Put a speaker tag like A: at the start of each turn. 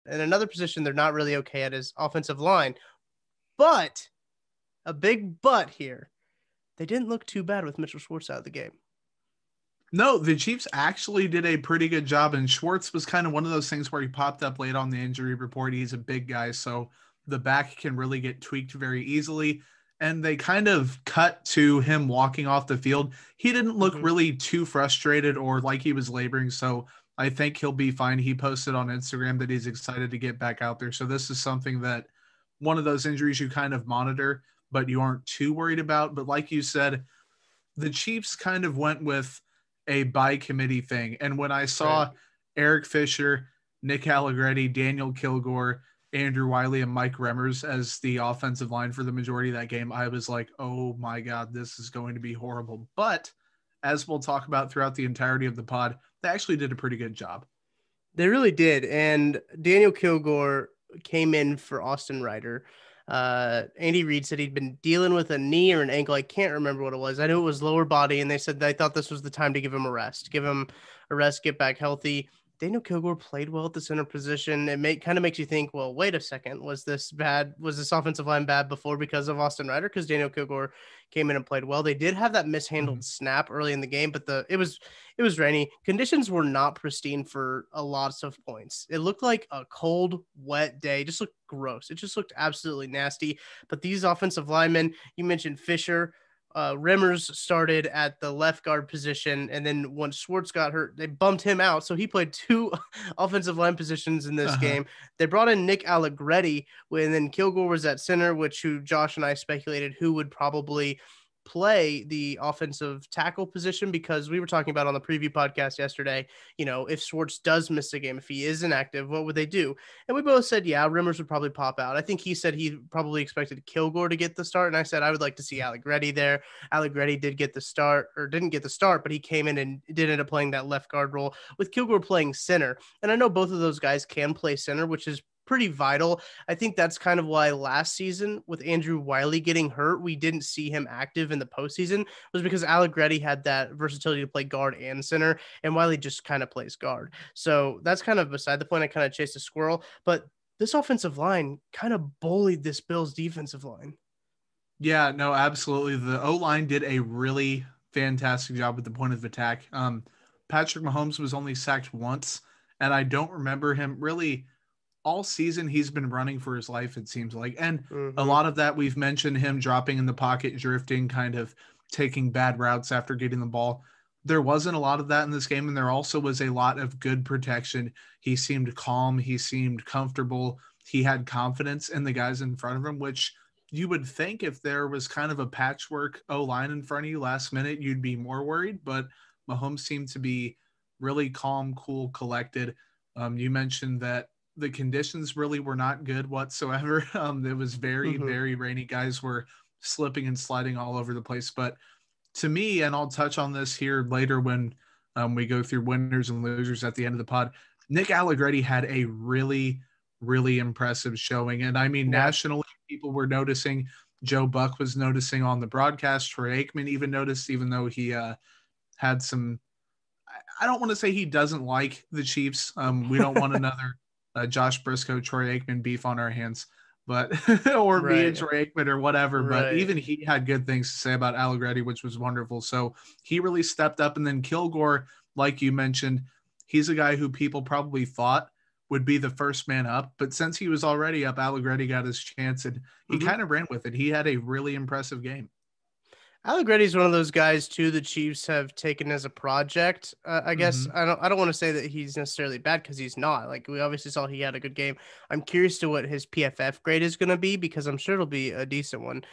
A: And another position they're not really okay at is offensive line. But a big but here. They didn't look too bad with Mitchell Schwartz out of the game.
B: No, the Chiefs actually did a pretty good job, and Schwartz was kind of one of those things where he popped up late on the injury report. He's a big guy, so the back can really get tweaked very easily. And they kind of cut to him walking off the field. He didn't look really too frustrated or like he was laboring, so I think he'll be fine. He posted on Instagram that he's excited to get back out there. So this is something that one of those injuries you kind of monitor, but you aren't too worried about. But like you said, the Chiefs kind of went with a by committee thing. And when I saw Eric Fisher, Nick Allegretti, Daniel Kilgore, Andrew Wiley, and Mike Remmers as the offensive line for the majority of that game, I was like, oh my God, this is going to be horrible. But as we'll talk about throughout the entirety of the pod, they actually did a pretty good job.
A: They really did. And Daniel Kilgore came in for Austin Ryder. Andy Reid said he'd been dealing with a knee or an ankle. I can't remember what it was. I knew it was lower body, and they said they thought this was the time to give him a rest, get back healthy. Daniel Kilgore played well at the center position. It kind of makes you think, well, wait a second. Was this bad? Was this offensive line bad before because of Austin Ryder? Because Daniel Kilgore came in and played well. They did have that mishandled snap early in the game, but it was rainy. Conditions were not pristine for a lots of points. It looked like a cold, wet day. It just looked gross. It just looked absolutely nasty. But these offensive linemen, you mentioned Fisher, Remmers started at the left guard position, and then once Schwartz got hurt, they bumped him out. So he played two offensive line positions in this game. They brought in Nick Allegretti, and then Kilgore was at center, who Josh and I speculated who would probably play the offensive tackle position, because we were talking about on the preview podcast yesterday, if Schwartz does miss a game, if he is inactive, what would they do? And we both said, yeah, Remmers would probably pop out. I think he said he probably expected Kilgore to get the start. And I said, I would like to see Allegretti there. Allegretti didn't get the start, but he came in and did end up playing that left guard role with Kilgore playing center. And I know both of those guys can play center, which is pretty vital. I think that's kind of why last season with Andrew Wiley getting hurt, we didn't see him active in the postseason, was because Allegretti had that versatility to play guard and center, and Wiley just kind of plays guard. So that's kind of beside the point. I kind of chased a squirrel, but this offensive line kind of bullied this Bills defensive line.
B: Yeah, no, absolutely. The O-line did a really fantastic job at the point of attack. Patrick Mahomes was only sacked once, and I don't remember him really all season. He's been running for his life, it seems like. And a lot of that, we've mentioned him dropping in the pocket, drifting, kind of taking bad routes after getting the ball. There wasn't a lot of that in this game, and there also was a lot of good protection. He seemed calm. He seemed comfortable. He had confidence in the guys in front of him, which you would think if there was kind of a patchwork O-line in front of you last minute, you'd be more worried. But Mahomes seemed to be really calm, cool, collected. You mentioned that the conditions really were not good whatsoever. It was very, very rainy. Guys were slipping and sliding all over the place. But to me, and I'll touch on this here later when we go through winners and losers at the end of the pod, Nick Allegretti had a really, really impressive showing. And I mean, nationally, people were noticing. Joe Buck was noticing on the broadcast. Troy Aikman even noticed, even though he had some, I don't want to say he doesn't like the Chiefs. We don't want another Josh Briscoe, Troy Aikman beef on our hands, but or me and Troy Aikman or whatever. But even he had good things to say about Allegretti, which was wonderful. So he really stepped up. And then Kilgore, like you mentioned, he's a guy who people probably thought would be the first man up, but since he was already up, Allegretti got his chance and he kind of ran with it. He had a really impressive game.
A: Allegretti is one of those guys too the Chiefs have taken as a project. I guess I don't want to say that he's necessarily bad, because he's not. Like, we obviously saw he had a good game. I'm curious to what his PFF grade is going to be, because I'm sure it'll be a decent one.